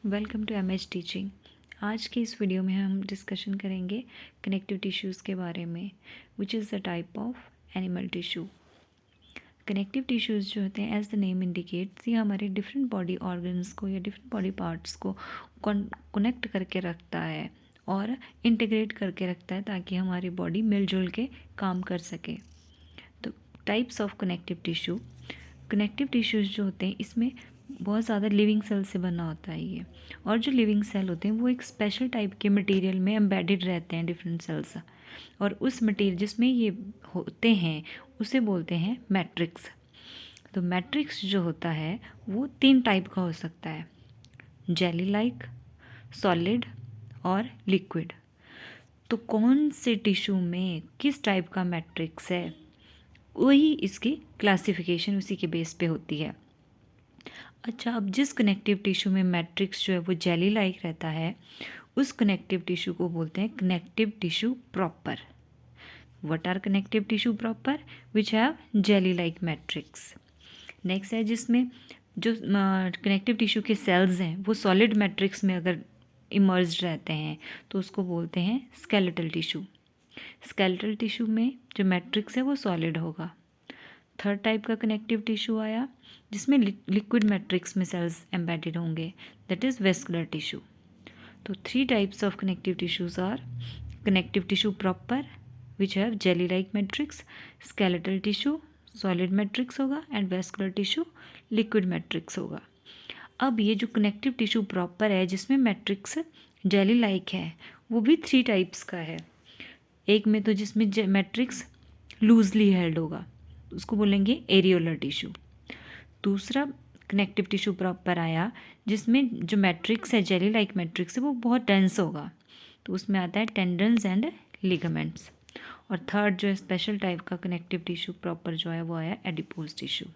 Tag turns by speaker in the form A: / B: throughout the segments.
A: Welcome to MH teaching. आज की इस वीडियो में हम डिस्कशन करेंगे कनेक्टिव टिश्यूज़ के बारे में, which is the type of animal tissue. Connective tissues जो होते हैं, एज द नेम इंडिकेट्स, ये हमारे डिफरेंट बॉडी ऑर्गन्स को या डिफरेंट बॉडी पार्ट्स को कनेक्ट करके रखता है और इंटीग्रेट करके रखता है ताकि हमारी बॉडी मिलजुल के काम कर सके। तो types of connective tissue, connective tissues जो होते हैं इसमें बहुत ज़्यादा लिविंग सेल से बना होता है ये, और जो लिविंग सेल होते हैं वो एक स्पेशल टाइप के मटेरियल में एम्बेडेड रहते हैं, डिफरेंट सेल्स, और उस मटेरियल जिसमें ये होते हैं उसे बोलते हैं मैट्रिक्स। तो मैट्रिक्स जो होता है वो 3 टाइप का हो सकता है, जेली लाइक, सॉलिड और लिक्विड। तो कौन से टिश्यू में किस टाइप का मैट्रिक्स है, वही इसकी क्लासिफिकेशन उसी के बेस पे होती है। अच्छा, अब जिस कनेक्टिव टिश्यू में मैट्रिक्स जो है वो जेली लाइक रहता है, उस कनेक्टिव टिश्यू को बोलते हैं connective tissue proper. What are connective tissue proper? Which have jelly like matrix. Next है जिसमें जो कनेक्टिव टिश्यू के सेल्स हैं वो सॉलिड मैट्रिक्स में अगर इमर्ज रहते हैं तो उसको बोलते हैं स्केलेटल टिश्यू। स्केलेटल टिश्यू में जो मैट्रिक्स है वो सॉलिड होगा। थर्ड टाइप का कनेक्टिव टिश्यू आया जिसमें लिक्विड मैट्रिक्स में सेल्स एम्बेडेड होंगे, दैट इज़ वेस्कुलर टिश्यू। तो 3 types of connective tissues are connective tissue proper which have jelly like matrix, skeletal tissue solid matrix होगा, and vascular tissue liquid matrix होगा। अब ये जो कनेक्टिव टिश्यू प्रॉपर है जिसमें matrix jelly like है वो भी 3 टाइप्स का है। एक में तो जिसमें मैट्रिक्स लूजली हेल्ड होगा, उसको बोलेंगे एरियोलर टिश्यू। दूसरा कनेक्टिव टिश्यू प्रॉपर आया जिसमें जो मैट्रिक्स है जेली लाइक मैट्रिक्स है वो बहुत डेंस होगा, तो उसमें आता है टेंडन्स एंड लिगामेंट्स। और थर्ड जो स्पेशल टाइप का कनेक्टिव टिश्यू प्रॉपर जो है वो आया एडिपोज टिश्यू।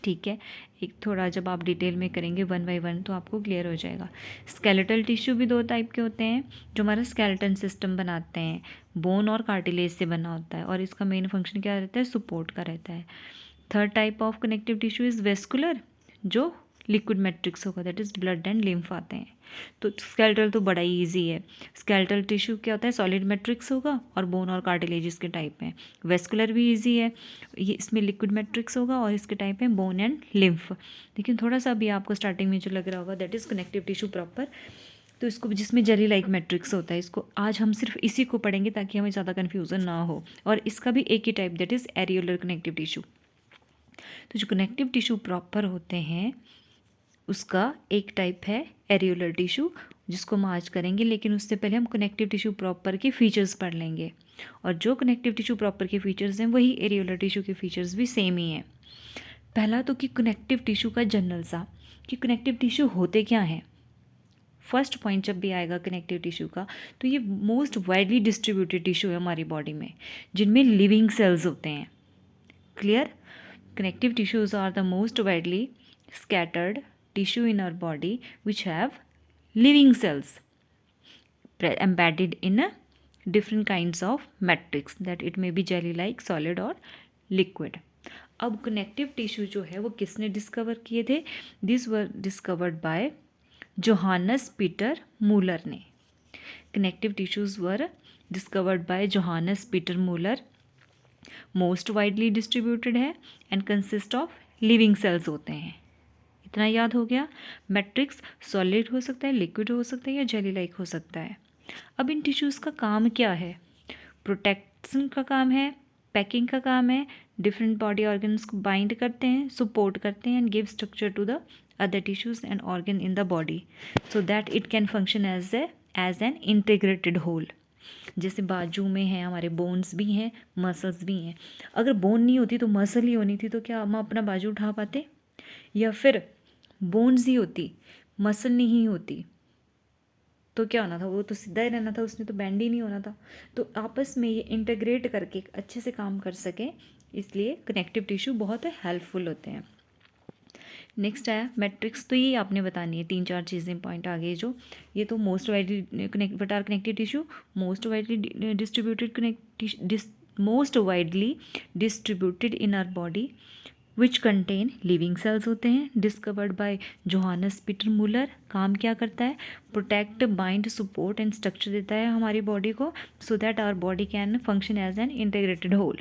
A: ठीक है, एक थोड़ा जब आप डिटेल में करेंगे 1 बाय 1 तो आपको क्लियर हो जाएगा। स्केलेटल टिश्यू भी 2 टाइप के होते हैं जो हमारा स्केलेटन सिस्टम बनाते हैं, बोन और कार्टिलेज से बना होता है, और इसका मेन फंक्शन क्या रहता है? सपोर्ट का रहता है। Third type of connective tissue is vascular, जो लिक्विड मैट्रिक्स होगा, that is blood and lymph आते हैं। तो स्केलेटल तो बड़ा ही ईजी है। स्केलेटल टिश्यू क्या होता है? सॉलिड मैट्रिक्स होगा और बोन और कार्टिलेजेस के टाइप में। वेस्कुलर भी ईजी है, ये इसमें लिक्विड मैट्रिक्स होगा और इसके टाइप में बोन एंड लिम्फ। लेकिन थोड़ा सा अभी आपको स्टार्टिंग में जो लग रहा होगा that is connective tissue proper, तो इसको जिसमें जेली लाइक मैट्रिक्स होता है, इसको आज हम सिर्फ इसी को पढ़ेंगे ताकि हमें ज़्यादा कन्फ्यूज़न ना हो। और इसका भी एक ही type that is areolar connective tissue. तो जो कनेक्टिव टिश्यू प्रॉपर होते हैं उसका एक टाइप है एरियोलर टिश्यू, जिसको हम आज करेंगे, लेकिन उससे पहले हम कनेक्टिव टिश्यू प्रॉपर के फीचर्स पढ़ लेंगे। और जो कनेक्टिव टिश्यू प्रॉपर के फीचर्स हैं वही एरियोलर टिश्यू के फीचर्स भी सेम ही हैं। पहला तो कि कनेक्टिव टिश्यू का जनरल सा कि कनेक्टिव टिश्यू होते क्या हैं। फर्स्ट पॉइंट जब भी आएगा कनेक्टिव टिश्यू का, तो ये मोस्ट वाइडली डिस्ट्रीब्यूटेड टिश्यू है हमारी बॉडी में जिनमें लिविंग सेल्स होते हैं। Clear? Connective tissues are the most widely scattered tissue in our body which have living cells embedded in different kinds of matrix, that it may be jelly like, solid or liquid. अब connective tissue जो है वो किसने discover किए थे? This were discovered by Johannes Peter Muller ने। Connective tissues were discovered by Johannes Peter Muller, most widely distributed है and consist of living cells होते हैं। इतना याद हो गया। मैट्रिक्स सॉलिड हो सकता है, लिक्विड हो सकता है या जेली लाइक हो सकता है। अब इन टिश्यूज़ का काम क्या है? प्रोटेक्शन का काम है, पैकिंग का काम है, डिफरेंट बॉडी ऑर्गन्स को बाइंड करते हैं, सपोर्ट करते हैं and give structure to the other tissues and organ in the body so that it can function as an integrated whole. जैसे बाजू में है हमारे बोन्स भी हैं, मसल्स भी हैं। अगर बोन नहीं होती तो मसल ही होनी थी, तो क्या हम अपना बाजू उठा पाते? या फिर बोन्स ही होती, मसल नहीं होती, तो क्या होना था? वो तो सीधा ही रहना था, उसने तो बैंड ही नहीं होना था। तो आपस में ये इंटीग्रेट करके अच्छे से काम कर सकें, इसलिए कनेक्टिव टिश्यू बहुत हेल्पफुल होते हैं। नेक्स्ट आया मैट्रिक्स। तो ये आपने बतानी है 3-4 चीज़ें पॉइंट आ गए जो, ये तो most widely what are connective tissue, most widely distributed most widely distributed in our body, which contain living cells होते हैं, discovered by Johannes Peter Muller. काम क्या करता है? Protect, bind, support and structure देता है हमारी बॉडी को, so that our body can function as an integrated whole.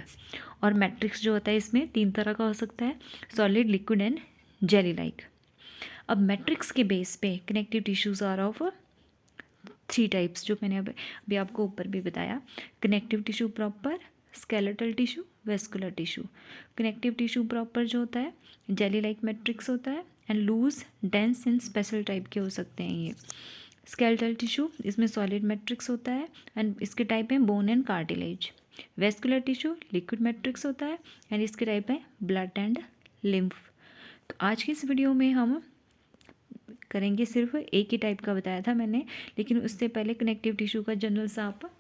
A: और मैट्रिक्स जो होता है इसमें 3 तरह का हो सकता है, solid, liquid and jelly like. अब मैट्रिक्स के बेस पे connective tissues are of 3 types, जो मैंने अभी आपको ऊपर भी बताया। Connective tissue proper, skeletal tissue, vascular tissue. Connective tissue proper जो होता है जेली लाइक मैट्रिक्स होता है, and loose, dense and special type के हो सकते हैं ये। स्केलेटल टिश्यू, इसमें सॉलिड मैट्रिक्स होता है एंड इसके टाइप है bone and cartilage. Vascular tissue liquid matrix होता है एंड इसके टाइप है ब्लड एंड लिम्फ। तो आज की इस वीडियो में हम करेंगे, सिर्फ एक ही टाइप का बताया था मैंने, लेकिन उससे पहले कनेक्टिव टिश्यू का जनरल सा आप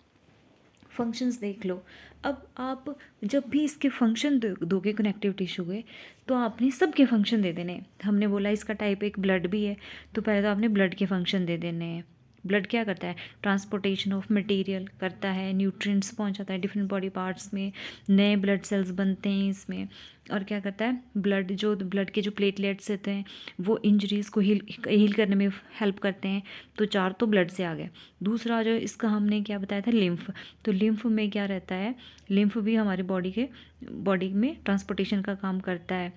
A: फंक्शंस देख लो। अब आप जब भी इसके फंक्शन दोगे कनेक्टिव टिश्यू के, तो आपने सबके फंक्शन दे देने। हमने बोला इसका टाइप एक ब्लड भी है, तो पहले तो आपने ब्लड के फंक्शन दे देने हैं। ब्लड क्या करता है? ट्रांसपोर्टेशन ऑफ मटेरियल करता है, न्यूट्रिएंट्स पहुंचाता है डिफरेंट बॉडी पार्ट्स में, नए ब्लड सेल्स बनते हैं इसमें। और क्या करता है? ब्लड के जो प्लेटलेट्स होते हैं वो इंजरीज़ को हील करने में हेल्प करते हैं। तो 4 तो ब्लड से आ गए। दूसरा जो इसका हमने क्या बताया था, लिम्फ। तो लिम्फ में क्या रहता है? लिम्फ भी हमारी बॉडी में ट्रांसपोर्टेशन का काम करता है।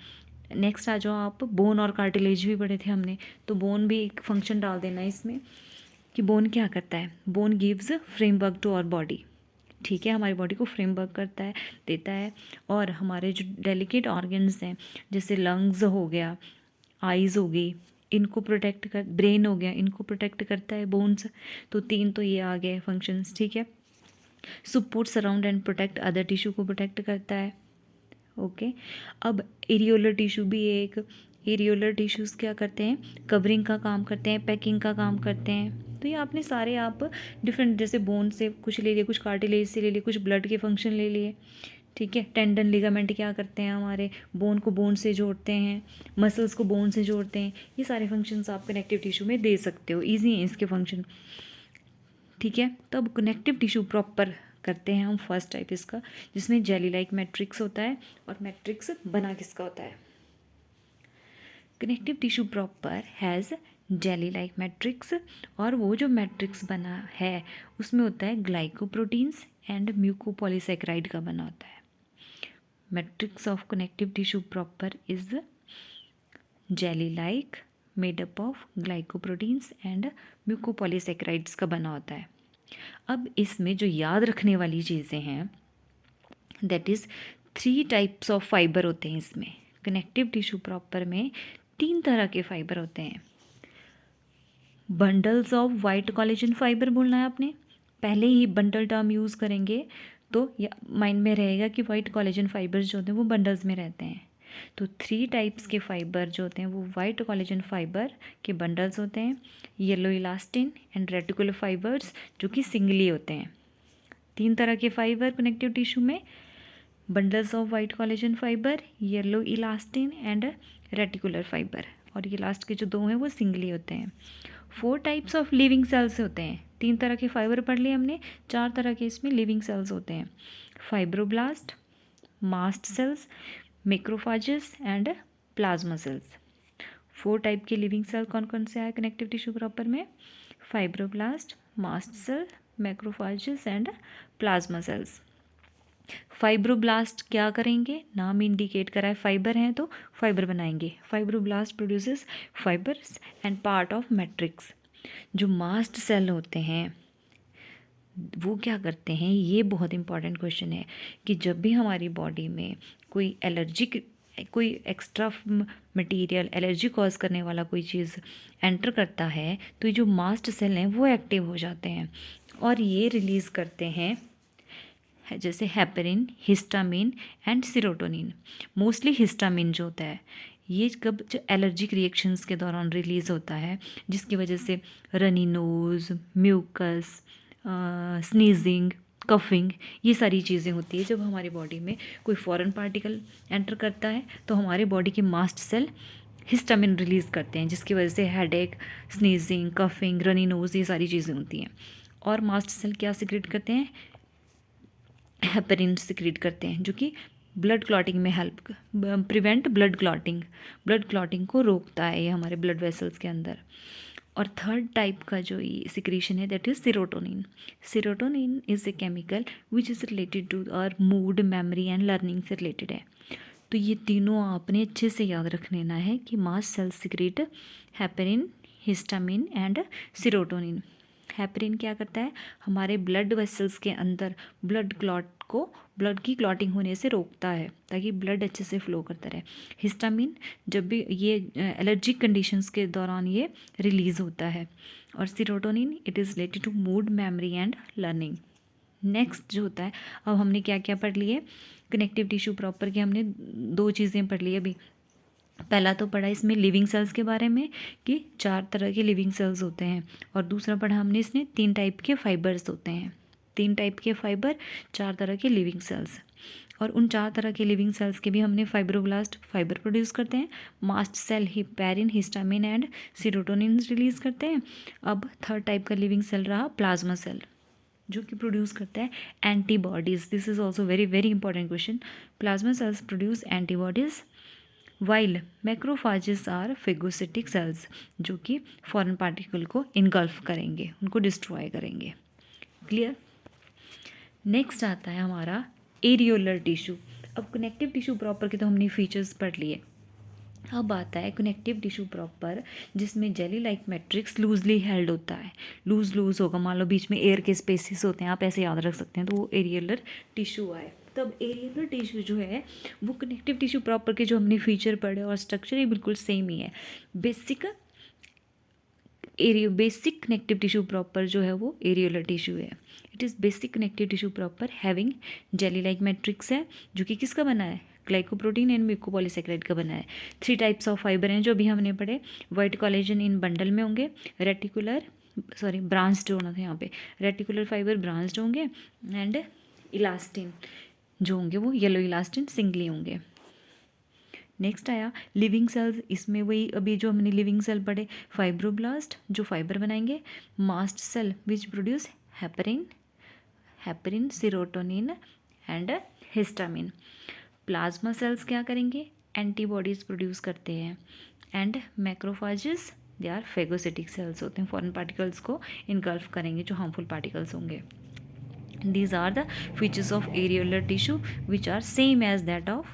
A: नेक्स्ट आ जाओ आप, बोन और कार्टिलेज भी पढ़े थे हमने, तो बोन भी एक फंक्शन डाल देना इसमें कि बोन क्या करता है। Bone gives framework to our body, ठीक है, हमारी बॉडी को फ्रेमवर्क करता है, देता है। और हमारे जो डेलिकेट ऑर्गन्स हैं, जैसे लंग्स हो गया, आइज़ हो गई, इनको प्रोटेक्ट कर, ब्रेन हो गया, इनको प्रोटेक्ट करता है बोन्स। तो 3 तो ये आ गए फंक्शंस, ठीक है। Support, surround and protect, other tissue को प्रोटेक्ट करता है, ओके। अब एरियोलर टिश्यू भी एक, एरियोलर टिश्यूज़ क्या करते हैं? कवरिंग का काम करते हैं, पैकिंग का काम करते हैं। तो ये आपने सारे आप डिफरेंट, जैसे बोन से कुछ ले लिए, कुछ कार्टिलेज से ले लिए, कुछ ब्लड के फंक्शन ले लिए, ठीक है। टेंडन, लिगामेंट क्या करते हैं? हमारे बोन को बोन से जोड़ते हैं, मसल्स को बोन से जोड़ते हैं। ये सारे फंक्शंस आप कनेक्टिव टिश्यू में दे सकते हो, ईजी हैं इसके फंक्शन, ठीक है। तो अब कनेक्टिव टिश्यू प्रॉपर करते हैं हम फर्स्ट टाइप इसका, जिसमें जेली लाइक मैट्रिक्स होता है। और मैट्रिक्स बना किसका होता है? Connective tissue proper has jelly like matrix, और वो जो मैट्रिक्स बना है उसमें होता है ग्लाइकोप्रोटीन्स एंड म्यूकोपॉलीसेकेराइड का बना होता है। Matrix of connective tissue proper is jelly like, made up of glycoproteins and mucopolysaccharides का बना होता है। अब इसमें जो याद रखने वाली चीज़ें हैं, that is 3 types of fibre होते हैं इसमें। कनेक्टिव टिश्यू प्रॉपर में 3 तरह के फाइबर होते हैं। Bundles of white collagen fibre बोलना है आपने, पहले ही बंडल टर्म यूज़ करेंगे तो माइंड में रहेगा कि वाइट कोलेजन फाइबर्स जो होते हैं वो बंडल्स में रहते हैं। तो 3 टाइप्स के फाइबर जो होते हैं वो वाइट कोलेजन फाइबर के बंडल्स होते हैं, yellow elastin and reticular fibres जो कि सिंगली होते हैं। 3 तरह के फाइबर कनेक्टिव टिश्यू में, bundles of white collagen fibre, yellow elastin and reticular fibre, और ये लास्ट के जो 2 हैं वो सिंगली होते हैं। 4 टाइप्स ऑफ लिविंग सेल्स होते हैं। 3 तरह के फाइबर पढ़ लिए हमने, 4 तरह के इसमें लिविंग सेल्स होते हैं, fibroblast, mast cells, macrophages and plasma cells. 4 type के लिविंग सेल कौन कौन से आए कनेक्टिव टिश्यू प्रॉपर में? Fibroblast, mast cell, macrophages and plasma cells. Fibroblast क्या करेंगे? नाम इंडिकेट करा है, फाइबर हैं तो फाइबर बनाएंगे। Fibroblast produces fibres and part of matrix. जो मास्ट सेल होते हैं वो क्या करते हैं? ये बहुत इंपॉर्टेंट क्वेश्चन है कि जब भी हमारी बॉडी में कोई एक्स्ट्रा मटेरियल, एलर्जी कॉज करने वाला कोई चीज़ एंटर करता है, तो ये जो मास्ट सेल हैं वो एक्टिव हो जाते हैं और ये रिलीज़ करते हैं जैसे heparin, histamine and serotonin. Mostly histamine जो होता है ये कब जो एलर्जिक रिएक्शंस के दौरान रिलीज़ होता है, जिसकी वजह से runny nose, mucus, sneezing, coughing, ये सारी चीज़ें होती है। जब हमारी बॉडी में कोई फॉरेन पार्टिकल एंटर करता है तो हमारे बॉडी के मास्ट सेल हिस्टामिन रिलीज़ करते हैं, जिसकी वजह से headache, sneezing, coughing, runny nose, ये सारी चीज़ें होती हैं। और मास्ट सेल क्या सिक्रेट करते हैं? हेपेरिन सिक्रेट करते हैं, जो कि ब्लड क्लॉटिंग में हेल्प, प्रिवेंट ब्लड क्लॉटिंग को रोकता है ये हमारे ब्लड वेसल्स के अंदर। और थर्ड टाइप का जो ये सिक्रीशन है that is serotonin. Serotonin is a chemical which is related to our mood, memory and learning से रिलेटेड है। तो ये तीनों आपने अच्छे से याद रख लेना है कि mast cell secrete heparin, histamine and serotonin. Heparin क्या करता है, हमारे ब्लड वेसल्स के अंदर ब्लड की क्लॉटिंग होने से रोकता है ताकि ब्लड अच्छे से फ्लो करता रहे। हिस्टामिन जब भी ये एलर्जिक कंडीशंस के दौरान ये रिलीज़ होता है। और serotonin it is related to mood, memory and learning. Next जो होता है, अब हमने क्या क्या पढ़ लिए कनेक्टिव टिश्यू प्रॉपर के, हमने दो चीज़ें पढ़ ली अभी। पहला तो पढ़ा इसमें लिविंग सेल्स के बारे में कि 4 तरह के लिविंग सेल्स होते हैं, और दूसरा पढ़ा हमने इसमें 3 टाइप के फाइबर्स होते हैं। 3 टाइप के फाइबर, 4 तरह के लिविंग सेल्स। और उन 4 तरह के लिविंग सेल्स के भी हमने फाइब्रोब्लास्ट फाइबर प्रोड्यूस करते हैं, mast cell heparin, histamine and serotonin release करते हैं। अब थर्ड टाइप का लिविंग सेल रहा प्लाज्मा सेल, जो कि प्रोड्यूस करता है antibodies. This is also very very important question. Plasma cells produce antibodies while macrophages are phagocytic cells, जो कि फॉरेन पार्टिकल को इनगल्फ करेंगे, उनको डिस्ट्रॉय करेंगे। क्लियर। नेक्स्ट आता है हमारा एरियोलर टिश्यू। अब कनेक्टिव टिश्यू प्रॉपर के तो हमने फीचर्स पढ़ लिए। अब आता है कनेक्टिव टिश्यू प्रॉपर, जिसमें jelly like matrix loosely held होता है। लूज होगा, मान लो बीच में एयर के स्पेसिस होते हैं, आप ऐसे याद रख सकते हैं, तो वो एरियोलर टिश्यू आए। तब एरियोलर टिश्यू जो है वो कनेक्टिव टिश्यू प्रॉपर के जो हमने फीचर पढ़े और स्ट्रक्चर ही बिल्कुल सेम ही है। बेसिक कनेक्टिव टिश्यू प्रॉपर जो है वो एरियोलर टिश्यू है। It is basic connective tissue proper having jelly like matrix है, जो कि किसका बना है, ग्लाइकोप्रोटीन एंड म्यूकोपॉलीसेकेराइड का बना है। 3 टाइप्स ऑफ फाइबर हैं जो अभी हमने पढ़े। वाइट कोलेजन इन बंडल में होंगे, ब्रांच्ड होना था यहाँ पे, रेटिकुलर फाइबर ब्रांच्ड होंगे, एंड इलास्टिन जो होंगे वो येलो इलास्टिन सिंगली होंगे। नेक्स्ट आया लिविंग सेल्स। इसमें वही अभी जो हमने लिविंग सेल पढ़े, फाइब्रोब्लास्ट जो फाइबर बनाएंगे, mast cell which produce heparin, serotonin and histamine. Plasma cells क्या करेंगे, एंटीबॉडीज़ प्रोड्यूस करते हैं, and macrophages they are phagocytic cells होते हैं, फॉरेन पार्टिकल्स को इनगल्फ करेंगे जो हार्मफुल पार्टिकल्स होंगे। These are the features of areolar tissue which are same as that of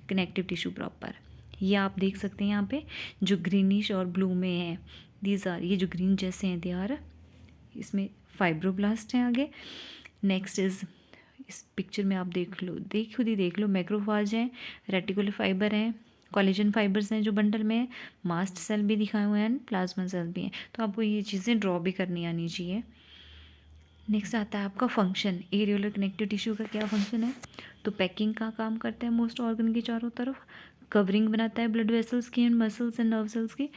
A: connective tissue proper। ये आप देख सकते हैं यहाँ पे जो ग्रीनिश और ब्लू में है, दीज आर, ये जो ग्रीन जैसे हैं दे आर, इसमें फाइब्रोब्लास्ट हैं आगे। नेक्स्ट इज, इस पिक्चर में आप खुद ही देख लो, मैक्रोफाज हैं, रेटिकुलर फाइबर हैं, कोलेजन फाइबर्स हैं जो बंडल में है, मास्ट सेल भी दिखाए हुए हैं, प्लाज्मा सेल भी हैं। तो आपको ये चीज़ें ड्रॉ भी करनी आनी चाहिए। नेक्स्ट आता है आपका फंक्शन। एरियोलर कनेक्टिव टिश्यू का क्या फंक्शन है, तो पैकिंग का काम करता है मोस्ट ऑर्गन के चारों तरफ, कवरिंग बनाता है ब्लड वेसल्स की and muscles and nerve cells की,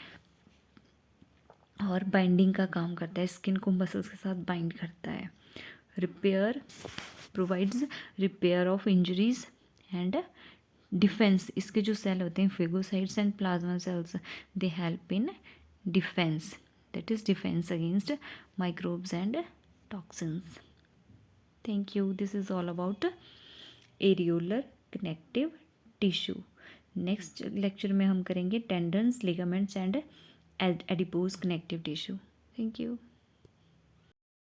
A: और बाइंडिंग का काम करता है, स्किन को मसल्स के साथ बाइंड करता है। Provides repair of injuries and defence. इसके जो सेल होते हैं phagocytes and plasma sales, they help in defence, that is defence against microbes and toxins। Thank you। This is all about areolar connective tissue। Next lecture में हम करेंगे tendons, ligaments and adipose connective tissue. Thank you.